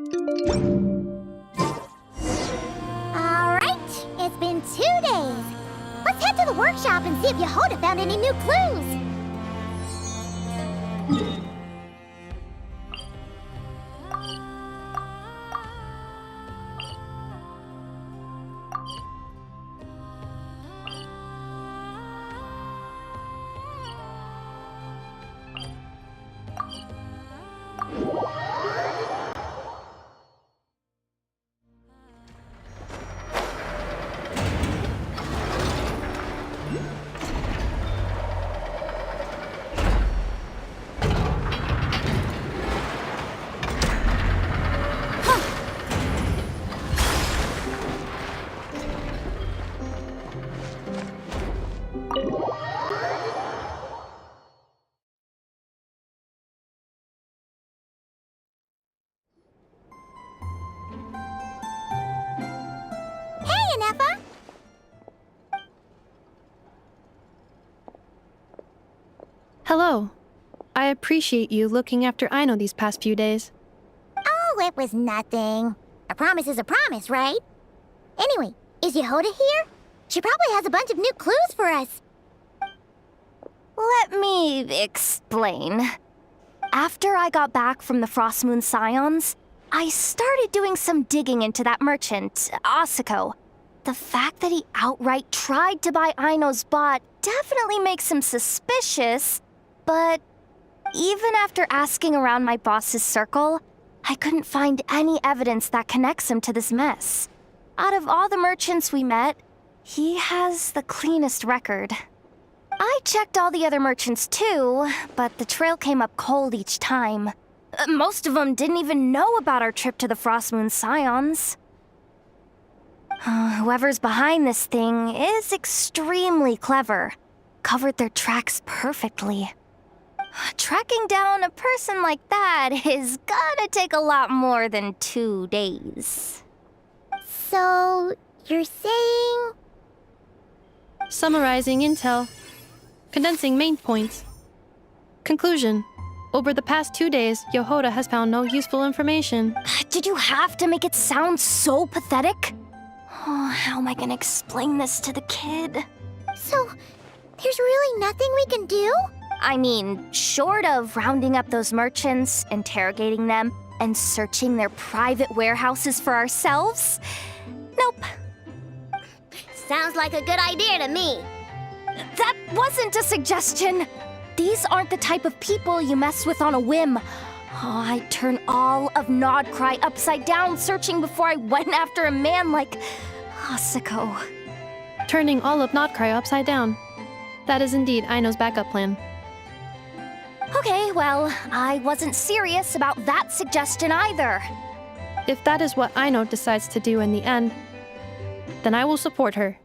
Alright, it's been 2 days. Let's head to the workshop and see if Yehoda found any new clues. Ineffa? Hello. I appreciate you looking after Aino these past few days. Oh, it was nothing. A promise is a promise, right? Anyway, is Yehoda here? She probably has a bunch of new clues for us. Let me explain. After I got back from the Frost Moon Scions, I started doing some digging into that merchant, Asako. The fact that he outright tried to buy Aino's bot definitely makes him suspicious, but even after asking around my boss's circle, I couldn't find any evidence that connects him to this mess. Out of all the merchants we met, he has the cleanest record. I checked all the other merchants too, but the trail came up cold each time. Most of them didn't even know about our trip to the Frost Moon Scions. Whoever's behind this thing is extremely clever. Covered their tracks perfectly. Tracking down a person like that is gonna take a lot more than 2 days. So, you're saying... Summarizing intel. Condensing main points. Conclusion. Over the past 2 days, Yehoda has found no useful information. Did you have to make it sound so pathetic? Oh, how am I gonna explain this to the kid? So, there's really nothing we can do? I mean, short of rounding up those merchants, interrogating them, and searching their private warehouses for ourselves? Nope. Sounds like a good idea to me. That wasn't a suggestion. These aren't the type of people you mess with on a whim. Oh, I'd turn all of Nod-Krai upside down searching before I went after a man like Asako. Turning all of Nod-Krai upside down. That is indeed Aino's backup plan. Okay, well, I wasn't serious about that suggestion either. If that is what Aino decides to do in the end, then I will support her.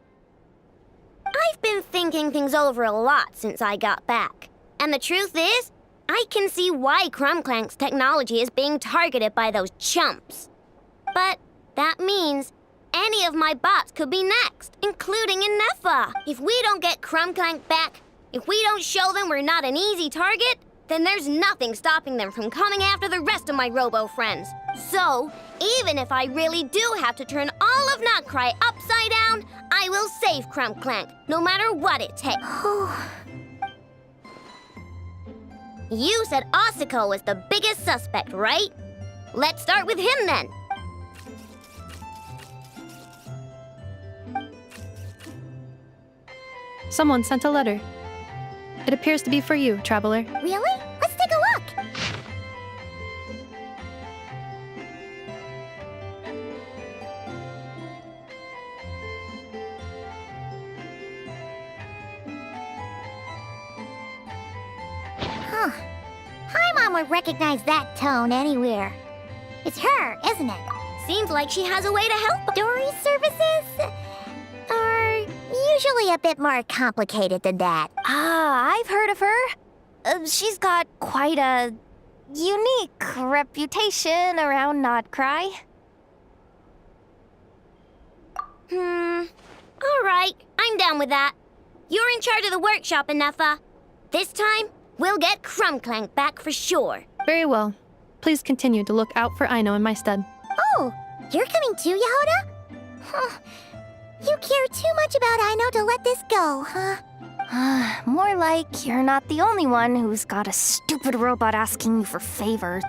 I've been thinking things over a lot since I got back. And the truth is, I can see why Clank's technology is being targeted by those chumps. But that means any of my bots could be next, including Ineffa. If we don't get Clank back, if we don't show them we're not an easy target, then there's nothing stopping them from coming after the rest of my robo-friends. So, even if I really do have to turn all of Nod-Krai upside down, I will save Clank, no matter what it takes. You said Asako was the biggest suspect, right? Let's start with him then. Someone sent a letter. It appears to be for you, traveler. Really? Let's take a look. Huh. Paimon would recognize that tone anywhere. It's her, isn't it? Seems like she has a way to help. Dory's services are usually a bit more complicated than that. Ah, I've heard of her. She's got quite a unique reputation around Nod-Krai. All right, I'm down with that. You're in charge of the workshop, Ineffa. This time, we'll get Clank back for sure. Very well. Please continue to look out for Aino in my stead. Oh, you're coming too, Yehoda? Huh. You care too much about Aino to let this go, huh? More like you're not the only one who's got a stupid robot asking you for favors.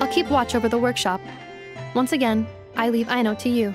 I'll keep watch over the workshop. Once again, I leave Aino to you.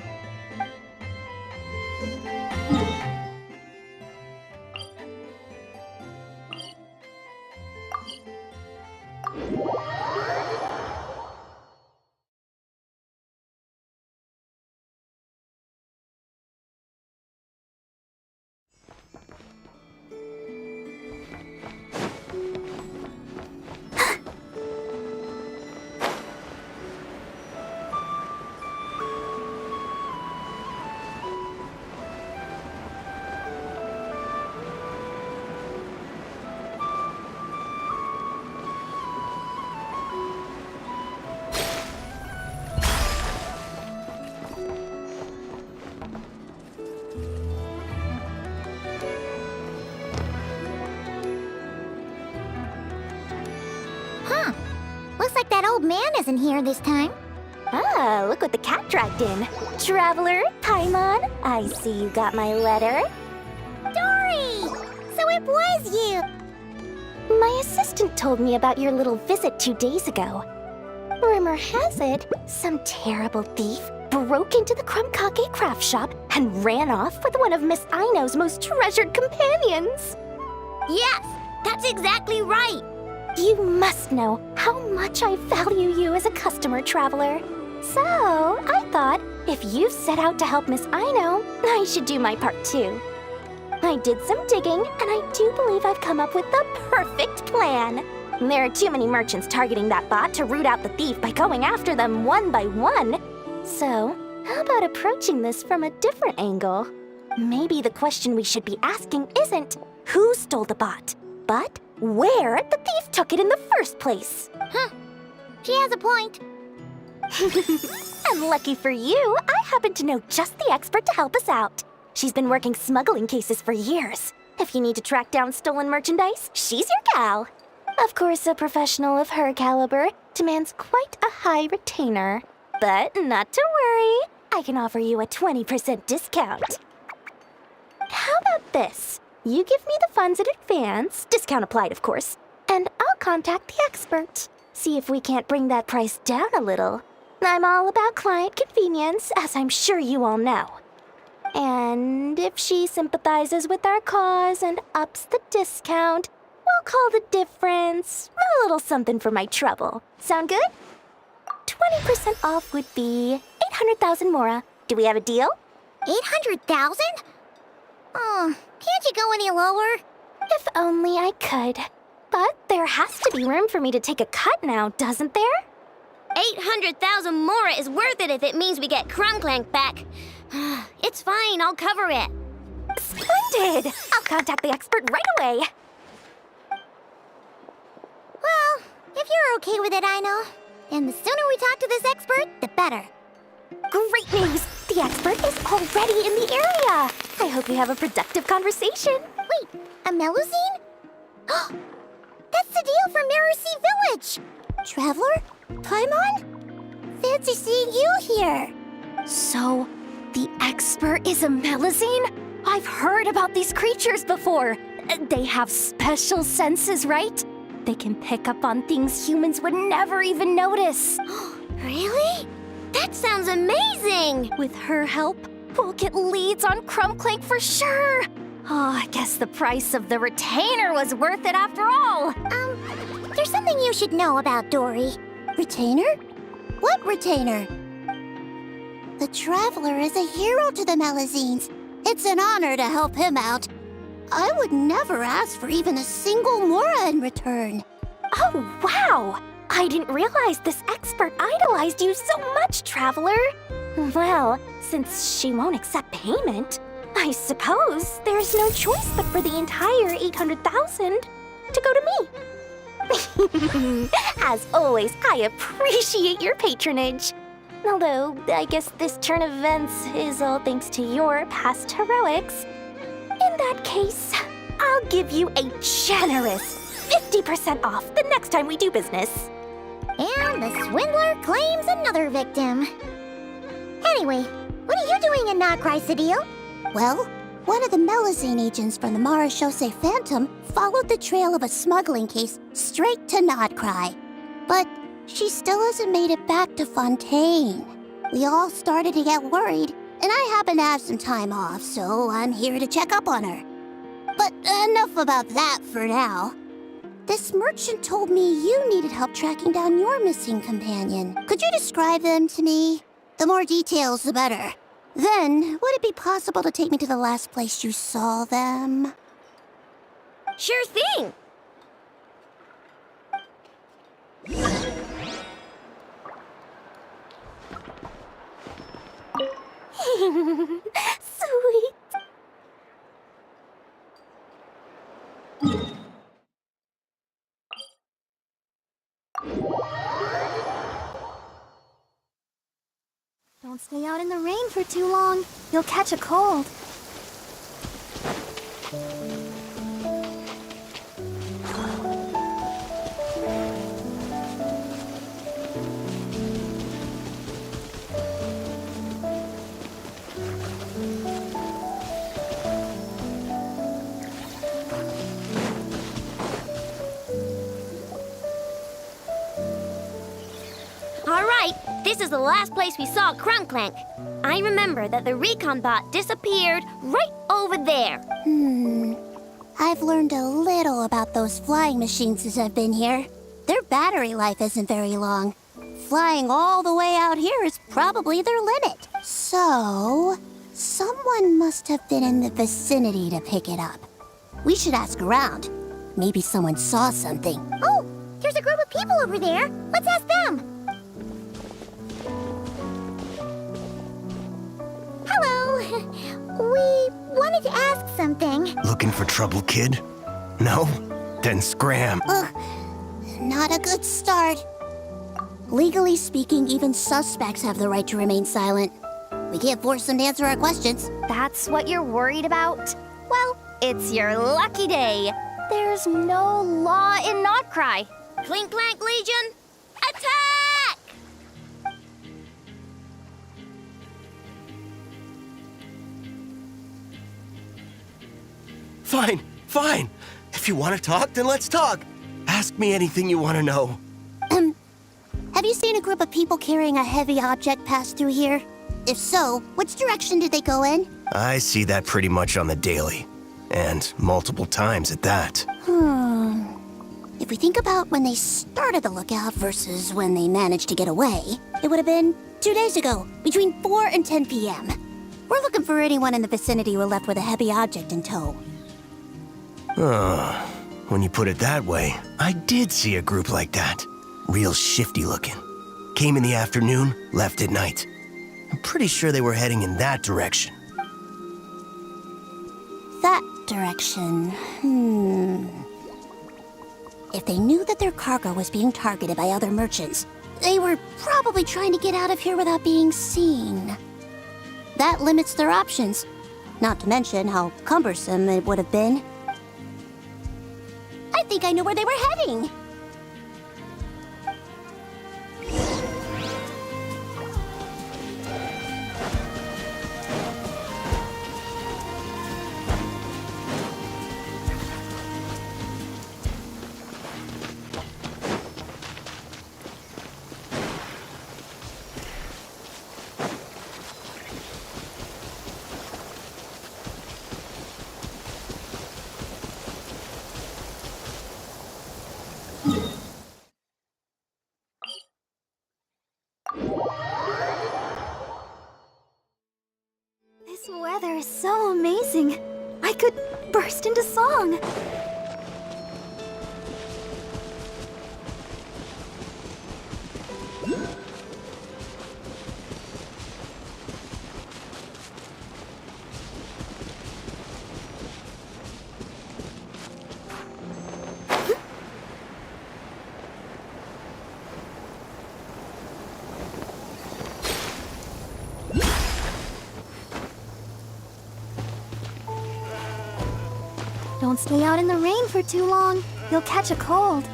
Looks like that old man isn't here this time. Ah, look what the cat dragged in. Traveler, Paimon, I see you got my letter. Dory! So it was you! My assistant told me about your little visit 2 days ago. Rumor has it, some terrible thief broke into the Krumkake craft shop and ran off with one of Miss Aino's most treasured companions. Yes, that's exactly right. You must know how much I value you as a customer, Traveler. So, I thought, if you set out to help Miss Aino, I should do my part too. I did some digging, and I do believe I've come up with the perfect plan. There are too many merchants targeting that bot to root out the thief by going after them one by one. So, how about approaching this from a different angle? Maybe the question we should be asking isn't who stole the bot, but where the thief took it in the first place. She has a point. And lucky for you, I happen to know just the expert to help us out. She's been working smuggling cases for years. If you need to track down stolen merchandise, she's your gal. Of course, a professional of her caliber demands quite a high retainer. But not to worry, I can offer you a 20% discount. How about this? You give me the funds in advance, discount applied of course, and I'll contact the expert. See if we can't bring that price down a little. I'm all about client convenience, as I'm sure you all know. And if she sympathizes with our cause and ups the discount, we'll call the difference a little something for my trouble. Sound good? 20% off would be 800,000 mora. Do we have a deal? 800,000? Oh, can't you go any lower? If only I could. But there has to be room for me to take a cut now, doesn't there? 800,000 mora is worth it if it means we get Clang back. It's fine, I'll cover it. Splendid! I'll contact the expert right away. Well, if you're okay with it, Aino. And the sooner we talk to this expert, the better. Great news! The expert is already in the area! I hope you have a productive conversation. Wait, a Melusine? That's the deal from Mirror Sea Village! Traveler? Paimon? Fancy seeing you here! So, the expert is a Melusine? I've heard about these creatures before. They have special senses, right? They can pick up on things humans would never even notice. Really? That sounds amazing! With her help, we'll get leads on Clang for sure. Oh, I guess the price of the retainer was worth it after all. There's something you should know about Dory. Retainer? What retainer? The Traveler is a hero to the Melusines. It's an honor to help him out. I would never ask for even a single mora in return. Oh, wow! I didn't realize this expert idolized you so much, Traveler. Well, since she won't accept payment, I suppose there's no choice but for the entire 800,000 to go to me. As always, I appreciate your patronage. Although, I guess this turn of events is all thanks to your past heroics. In that case, I'll give you a generous 50% off the next time we do business. And the swindler claims another victim. Anyway, what are you doing in Nod-Krai, Sadil? Well, one of the Melazine agents from the Marechaussee Phantom followed the trail of a smuggling case straight to Nod-Krai. But she still hasn't made it back to Fontaine. We all started to get worried, and I happen to have some time off, so I'm here to check up on her. But enough about that for now. This merchant told me you needed help tracking down your missing companion. Could you describe them to me? The more details, the better. Then, would it be possible to take me to the last place you saw them? Sure thing! Sweet. Don't stay out in the rain for too long. You'll catch a cold. Alright, this is the last place we saw Clank. I remember that the recon bot disappeared right over there. I've learned a little about those flying machines since I've been here. Their battery life isn't very long. Flying all the way out here is probably their limit. So, someone must have been in the vicinity to pick it up. We should ask around. Maybe someone saw something. Oh, there's a group of people over there. Let's ask them. Hello. We wanted to ask something. Looking for trouble, kid? No? Then scram. Not a good start. Legally speaking, even suspects have the right to remain silent. We can't force them to answer our questions. That's what you're worried about? Well, it's your lucky day. There's no law in Nod-Krai. Clink Clank Legion, attack! Fine. If you want to talk, then let's talk. Ask me anything you want to know. Have you seen a group of people carrying a heavy object pass through here? If so, which direction did they go in? I see that pretty much on the daily. And multiple times at that. If we think about when they started the lookout versus when they managed to get away, it would have been 2 days ago, between 4 and 10 p.m. We're looking for anyone in the vicinity who left with a heavy object in tow. When you put it that way, I did see a group like that. Real shifty looking. Came in the afternoon, left at night. I'm pretty sure they were heading in that direction. That direction, If they knew that their cargo was being targeted by other merchants, they were probably trying to get out of here without being seen. That limits their options, not to mention how cumbersome it would have been. I think I know where they were heading. This weather is so amazing. I could burst into song. Don't stay out in the rain for too long. You'll catch a cold.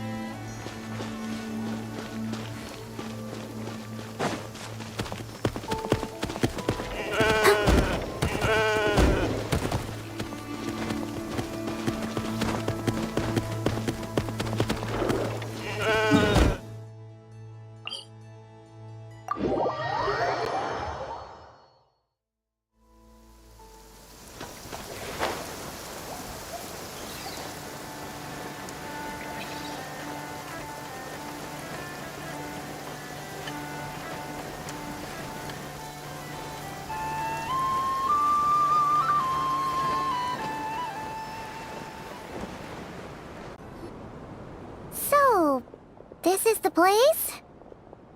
So, this is the place?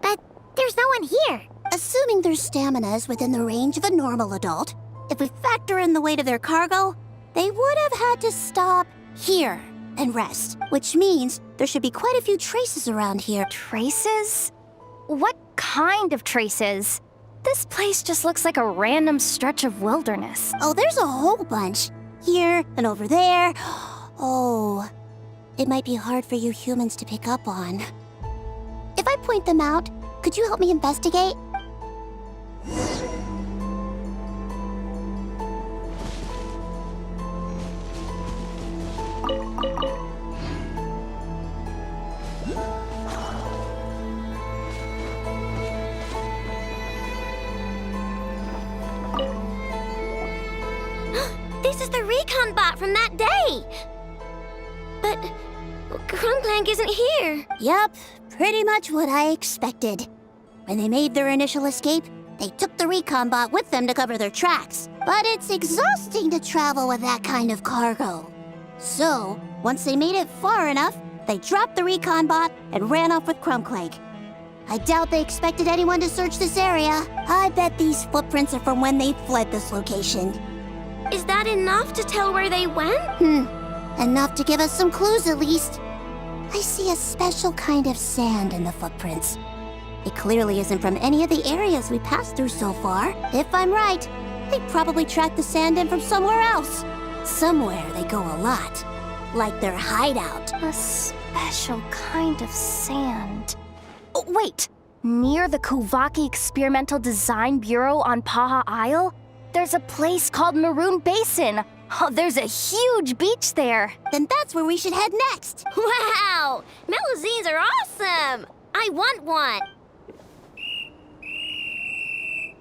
But there's no one here. Assuming their stamina is within the range of a normal adult, if we factor in the weight of their cargo, they would have had to stop here and rest, which means there should be quite a few traces around here. Traces? What kind of traces? This place just looks like a random stretch of wilderness. Oh, there's a whole bunch. Here and over there. Oh, it might be hard for you humans to pick up on. If I point them out, could you help me investigate? This is the recon bot from that day! But Clang isn't here. Yep, pretty much what I expected. When they made their initial escape, they took the recon bot with them to cover their tracks. But it's exhausting to travel with that kind of cargo. So, once they made it far enough, they dropped the recon bot and ran off with Clang. I doubt they expected anyone to search this area. I bet these footprints are from when they fled this location. Is that enough to tell where they went? Enough to give us some clues at least. I see a special kind of sand in the footprints. It clearly isn't from any of the areas we passed through so far. If I'm right, they probably tracked the sand in from somewhere else. Somewhere they go a lot. Like their hideout. A special kind of sand. Oh, wait! Near the Kuvaki Experimental Design Bureau on Paha Isle, there's a place called Maroon Basin. Oh, there's a huge beach there. Then that's where we should head next. Wow! Melazines are awesome! I want one!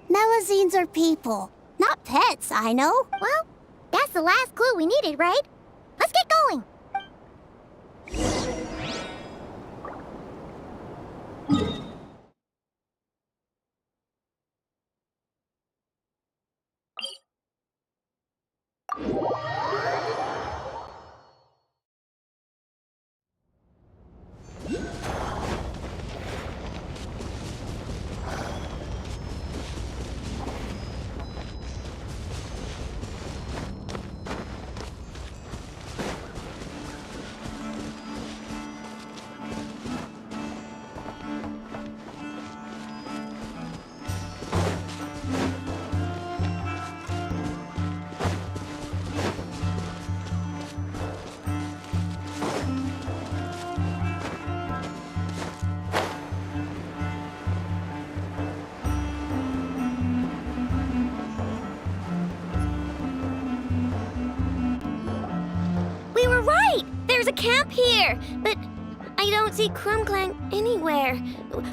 Melazines are people, not pets, I know. Well, that's the last clue we needed, right? Let's get going. There's a camp here, but I don't see Clang anywhere.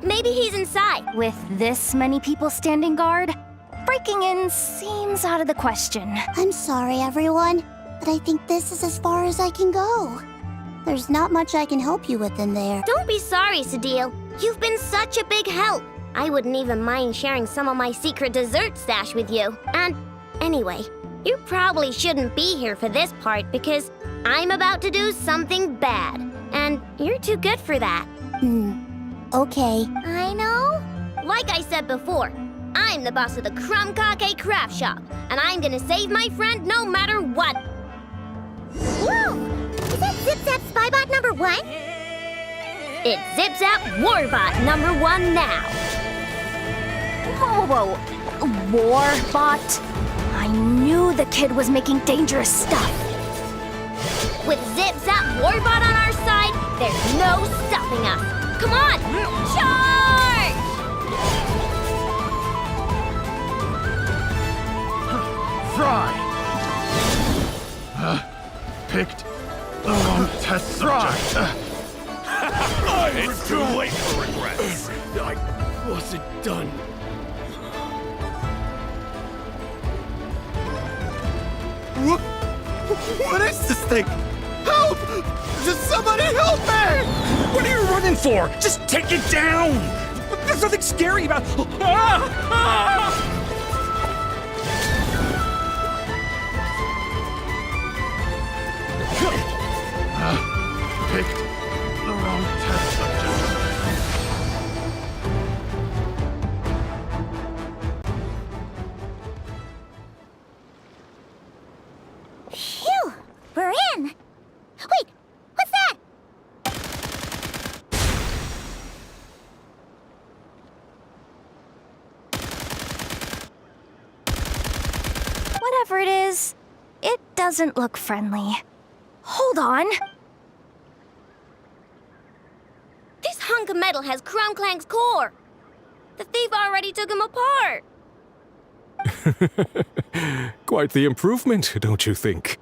Maybe he's inside. With this many people standing guard, breaking in seems out of the question. I'm sorry, everyone, but I think this is as far as I can go. There's not much I can help you with in there. Don't be sorry, Sadil. You've been such a big help. I wouldn't even mind sharing some of my secret dessert stash with you. And anyway, you probably shouldn't be here for this part because I'm about to do something bad. And you're too good for that. Okay. I know. Like I said before, I'm the boss of the Cake Craft Shop, and I'm gonna save my friend no matter what. Whoa! Is that Zip-Zap Spybot number 1? It's Zip-Zap Warbot number 1 now. Whoa. Warbot? I knew the kid was making dangerous stuff. With Zip Zap Warbot on our side, there's no stopping us. Come on, charge! Fry! Picked the wrong test subject. It's too late for regrets. I wasn't done. What is this thing? Help! Just somebody help me! What are you running for? Just take it down! There's nothing scary about... Picked the wrong test subject. Phew! We're in! Wait! What's that? Whatever it is, it doesn't look friendly. Hold on. This hunk of metal has Clang's core. The thief already took him apart. Quite the improvement, don't you think?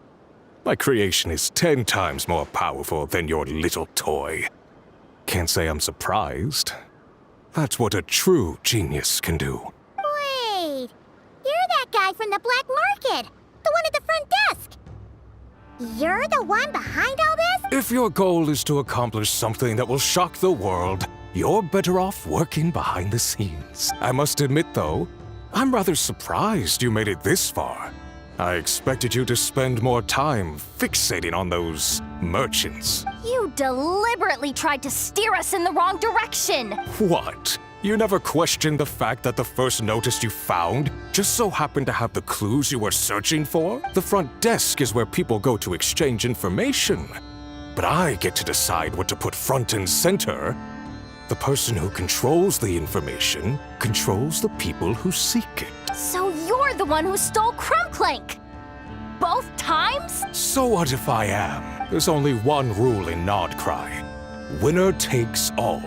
My creation is 10 times more powerful than your little toy. Can't say I'm surprised. That's what a true genius can do. Wait! You're that guy from the black market! The one at the front desk! You're the one behind all this? If your goal is to accomplish something that will shock the world, you're better off working behind the scenes. I must admit, though, I'm rather surprised you made it this far. I expected you to spend more time fixating on those merchants. You deliberately tried to steer us in the wrong direction. What? You never questioned the fact that the first notice you found just so happened to have the clues you were searching for? The front desk is where people go to exchange information. But I get to decide what to put front and center. The person who controls the information controls the people who seek it. So you're the one who stole Clank. Both times? So what if I am? There's only one rule in Nod-Krai. Winner takes all.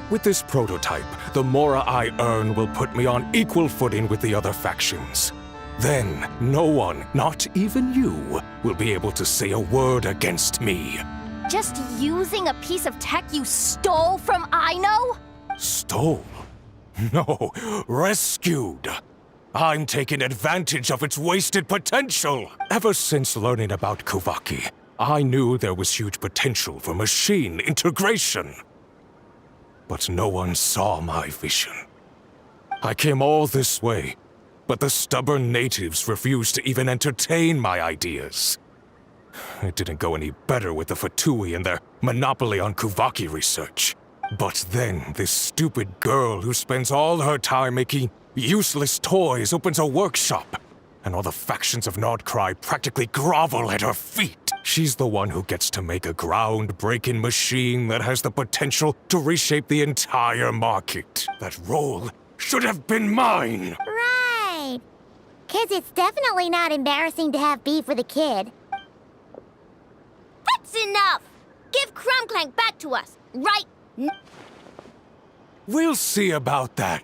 With this prototype, the Mora I earn will put me on equal footing with the other factions. Then, no one, not even you, will be able to say a word against me. Just using a piece of tech you stole from Aino? Stole? No, rescued. I'm taking advantage of its wasted potential. Ever since learning about Kuvaki, I knew there was huge potential for machine integration. But no one saw my vision. I came all this way, but the stubborn natives refused to even entertain my ideas. It didn't go any better with the Fatui and their monopoly on Kuvaki research. But then this stupid girl who spends all her time making useless toys opens a workshop, and all the factions of Nod-Krai practically grovel at her feet. She's the one who gets to make a ground-breaking machine that has the potential to reshape the entire market. That role should have been mine! Right. 'Cause it's definitely not embarrassing to have beef with a kid. That's enough! Give Clank back to us, right now. We'll see about that.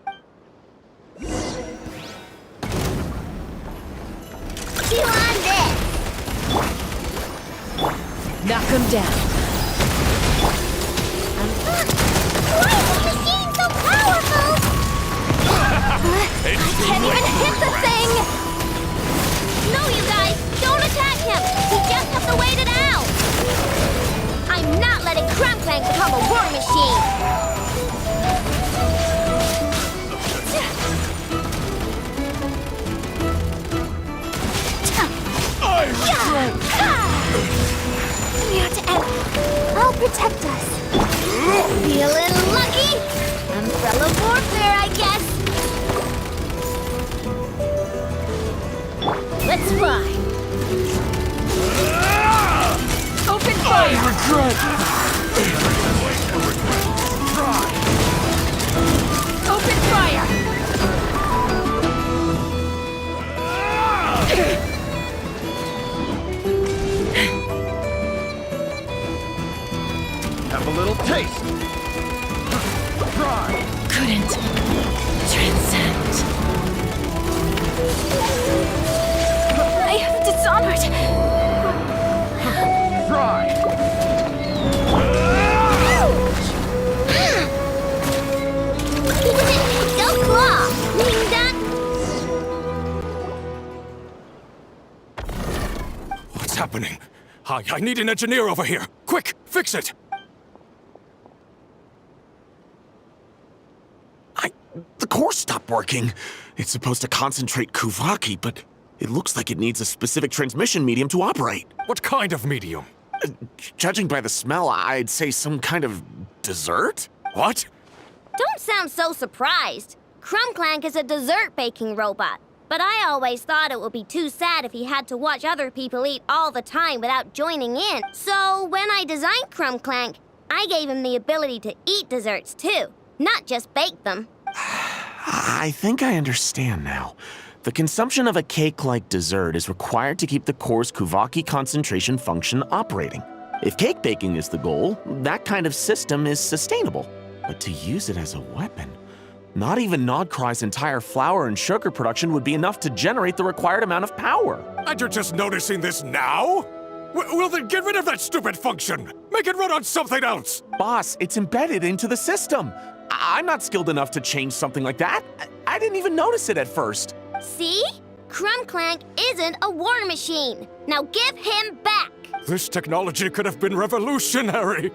Chew on this! Knock him down. Why is this machine so powerful? I can't even hit the thing! No, you guys, don't attack him! We just have to wait it out! I'm not letting Clank become a war machine! I'll protect us. Feeling lucky? Umbrella warfare, I guess. Let's fly. Open fire! Regret! Open fire! happening? I need an engineer over here. Quick, fix it! The core stopped working. It's supposed to concentrate Kuvaki, but it looks like it needs a specific transmission medium to operate. What kind of medium? Judging by the smell, I'd say some kind of dessert? What? Don't sound so surprised. Clang is a dessert baking robot. But I always thought it would be too sad if he had to watch other people eat all the time without joining in. So when I designed Clang, I gave him the ability to eat desserts too, not just bake them. I think I understand now. The consumption of a cake-like dessert is required to keep the core's Kuvaki concentration function operating. If cake baking is the goal, that kind of system is sustainable. But to use it as a weapon, not even Nod-Krai's entire flour and sugar production would be enough to generate the required amount of power. And you're just noticing this now? Well then get rid of that stupid function! Make it run on something else! Boss, it's embedded into the system. I'm not skilled enough to change something like that. I didn't even notice it at first. See? Clang isn't a war machine. Now give him back! This technology could have been revolutionary.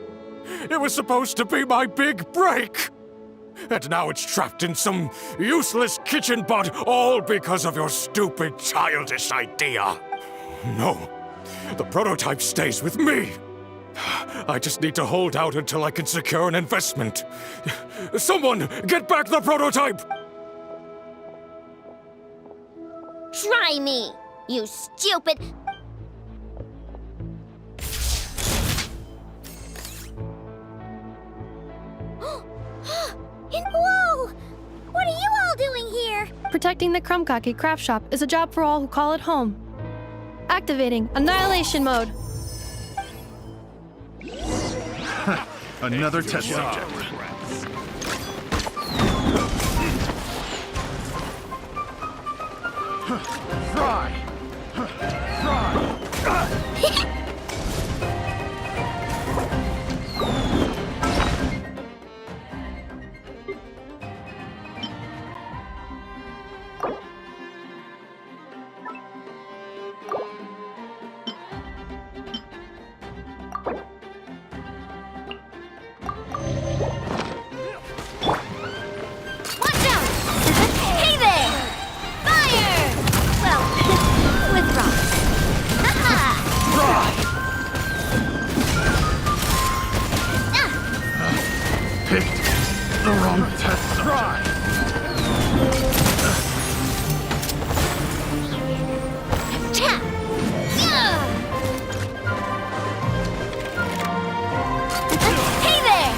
It was supposed to be my big break. And now it's trapped in some useless kitchen bot, all because of your stupid, childish idea. No, the prototype stays with me. I just need to hold out until I can secure an investment. Someone, get back the prototype! Try me, you stupid... Whoa! What are you all doing here? Protecting the Krumkaki craft shop is a job for all who call it home. Activating Annihilation Mode. Another test subject. Fry! The wrong test subject. Hey there!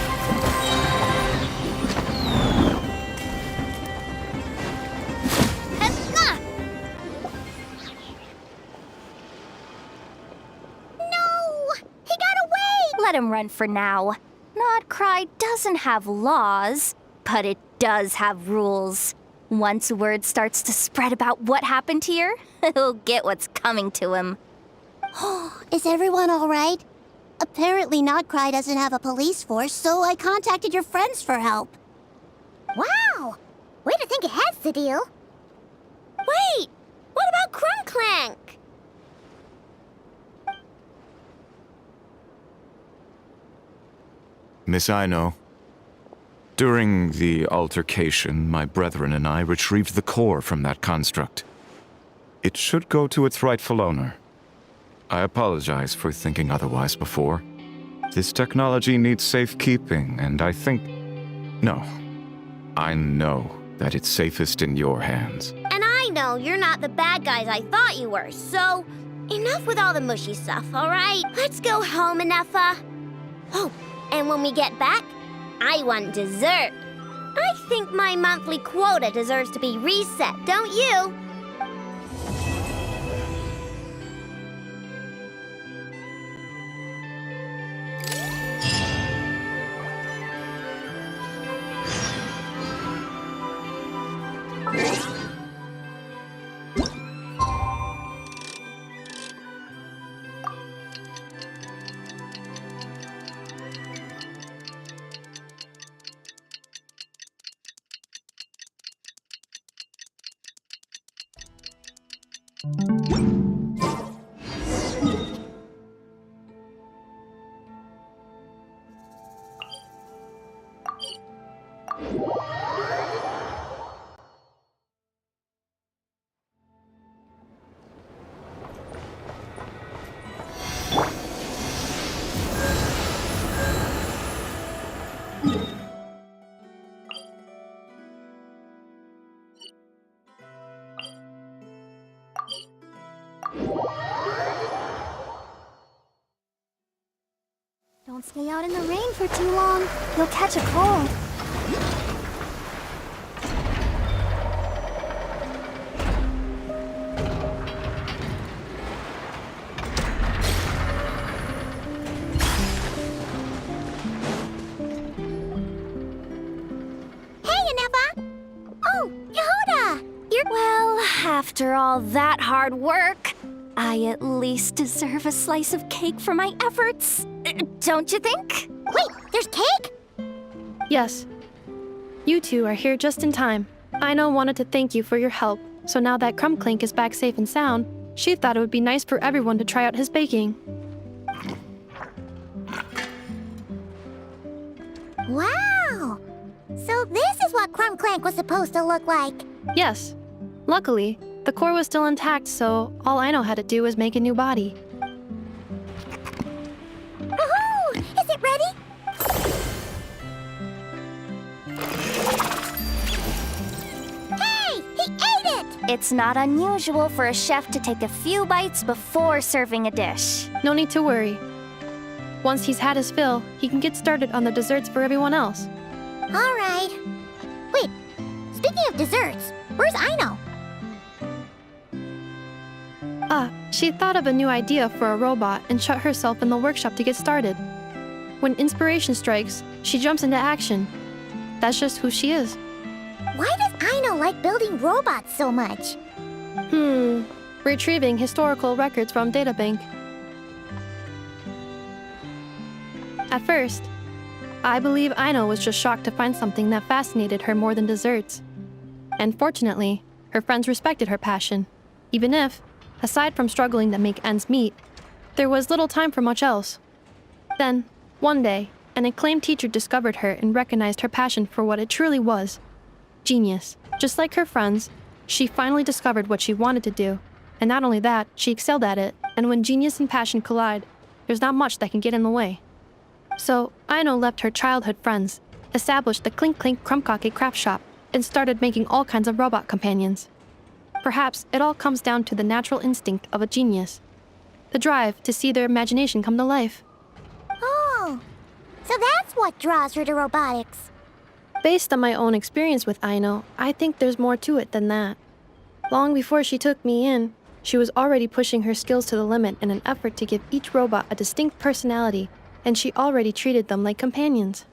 No! He got away! Let him run for now. Nod-Krai doesn't have laws, but it does have rules. Once word starts to spread about what happened here, he'll get what's coming to him. Is everyone all right? Apparently Nod-Krai doesn't have a police force, so I contacted your friends for help. Wow! Way to think ahead, Sadil. Wait! What about Clang? Miss Aino, during the altercation, my brethren and I retrieved the core from that construct. It should go to its rightful owner. I apologize for thinking otherwise before. This technology needs safekeeping, and I think... No. I know that it's safest in your hands. And I know you're not the bad guys I thought you were, so... Enough with all the mushy stuff, alright? Let's go home, Ineffa. Oh, and when we get back, I want dessert. I think my monthly quota deserves to be reset, don't you? Don't stay out in the rain for too long. You'll catch a cold. Hey, Ineffa! Oh, Yehuda! Well, after all that hard work, I at least deserve a slice of cake for my efforts. Don't you think? Wait, there's cake? Yes. You two are here just in time. Aino wanted to thank you for your help, so now that Clank is back safe and sound, she thought it would be nice for everyone to try out his baking. Wow! So this is what Clank was supposed to look like. Yes. Luckily, the core was still intact, so all Aino had to do was make a new body. Woohoo! Is it ready? Hey! He ate it! It's not unusual for a chef to take a few bites before serving a dish. No need to worry. Once he's had his fill, he can get started on the desserts for everyone else. All right. Wait, speaking of desserts, where's Aino? She thought of a new idea for a robot and shut herself in the workshop to get started. When inspiration strikes, she jumps into action. That's just who she is. Why does Aino like building robots so much? Retrieving historical records from databank. At first, I believe Aino was just shocked to find something that fascinated her more than desserts. And fortunately, her friends respected her passion, even if, aside from struggling to make ends meet, there was little time for much else. Then, one day, an acclaimed teacher discovered her and recognized her passion for what it truly was. Genius. Just like her friends, she finally discovered what she wanted to do. And not only that, she excelled at it, and when genius and passion collide, there's not much that can get in the way. So, Aino left her childhood friends, established the Clink Krumkake craft shop, and started making all kinds of robot companions. Perhaps it all comes down to the natural instinct of a genius. The drive to see their imagination come to life. Oh, so that's what draws her to robotics. Based on my own experience with Aino, I think there's more to it than that. Long before she took me in, she was already pushing her skills to the limit in an effort to give each robot a distinct personality, and she already treated them like companions.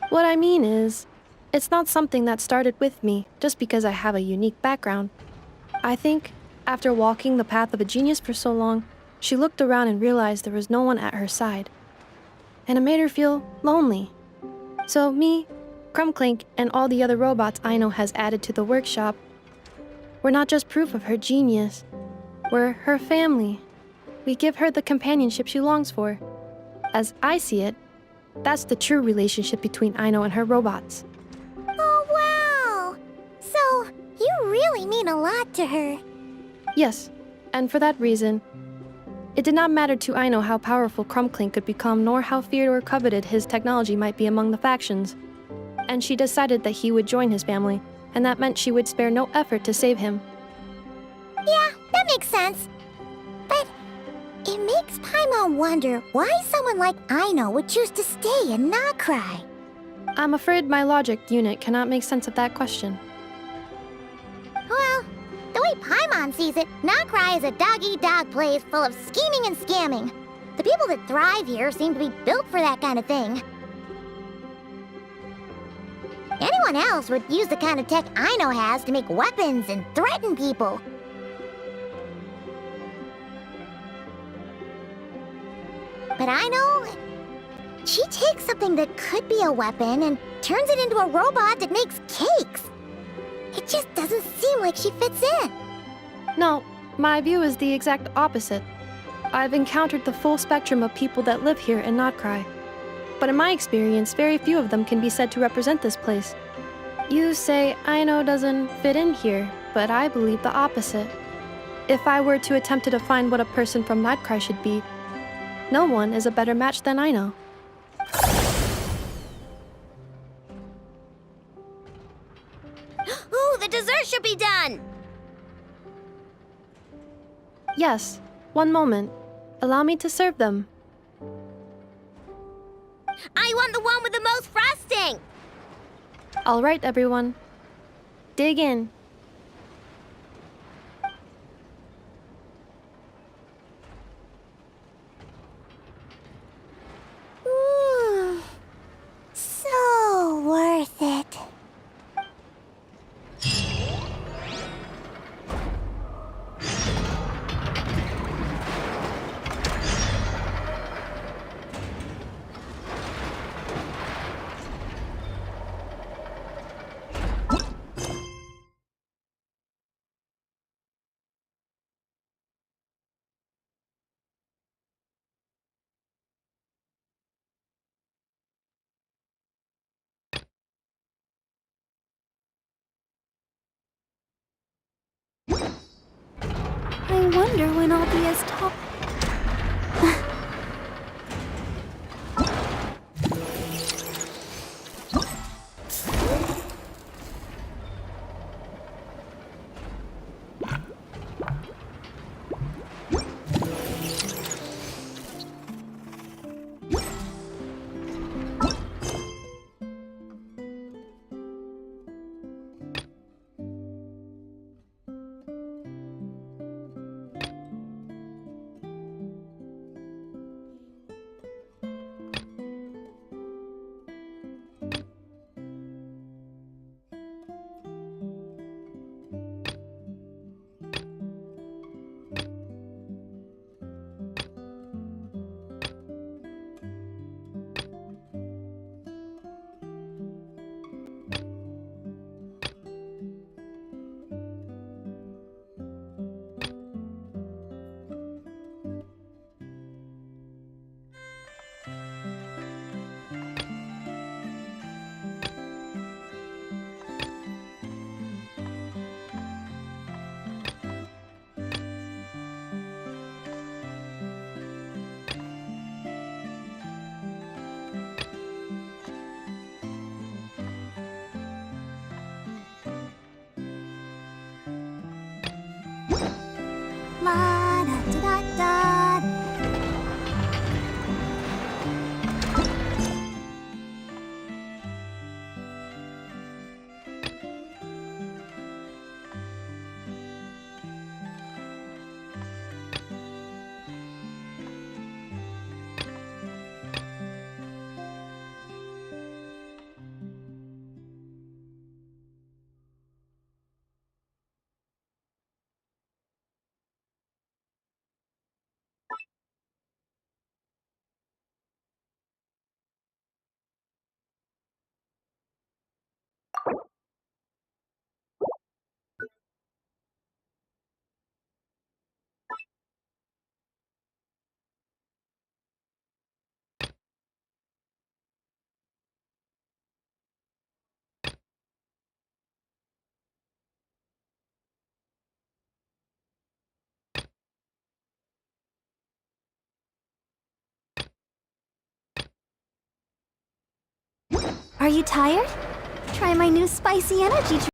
What I mean is, it's not something that started with me just because I have a unique background. I think, after walking the path of a genius for so long, she looked around and realized there was no one at her side. And it made her feel lonely. So me, Clank, and all the other robots Aino has added to the workshop, we're not just proof of her genius. We're her family. We give her the companionship she longs for. As I see it, that's the true relationship between Aino and her robots. Oh, wow! So, you really mean a lot to her. Yes, and for that reason, it did not matter to Aino how powerful Clank could become, nor how feared or coveted his technology might be among the factions. And she decided that he would join his family, and that meant she would spare no effort to save him. Yeah, that makes sense. But it makes Paimon wonder why someone like Aino would choose to stay in Nod-Krai. I'm afraid my logic unit cannot make sense of that question. Well, the way Paimon sees it, Nod-Krai is a dog-eat-dog place full of scheming and scamming. The people that thrive here seem to be built for that kind of thing. Anyone else would use the kind of tech Aino has to make weapons and threaten people. But Aino, she takes something that could be a weapon and turns it into a robot that makes cakes. It just doesn't seem like she fits in. No, my view is the exact opposite. I've encountered the full spectrum of people that live here in Nod-Krai. But in my experience, very few of them can be said to represent this place. You say Aino doesn't fit in here, but I believe the opposite. If I were to attempt to define what a person from Nod-Krai should be, no one is a better match than Aino. Ooh, the dessert should be done! Yes, one moment. Allow me to serve them. I want the one with the most frosting! All right, everyone. Dig in. So worth it. I wonder when I'll be as tall. La da da da da. Are you tired? Try my new spicy energy drink.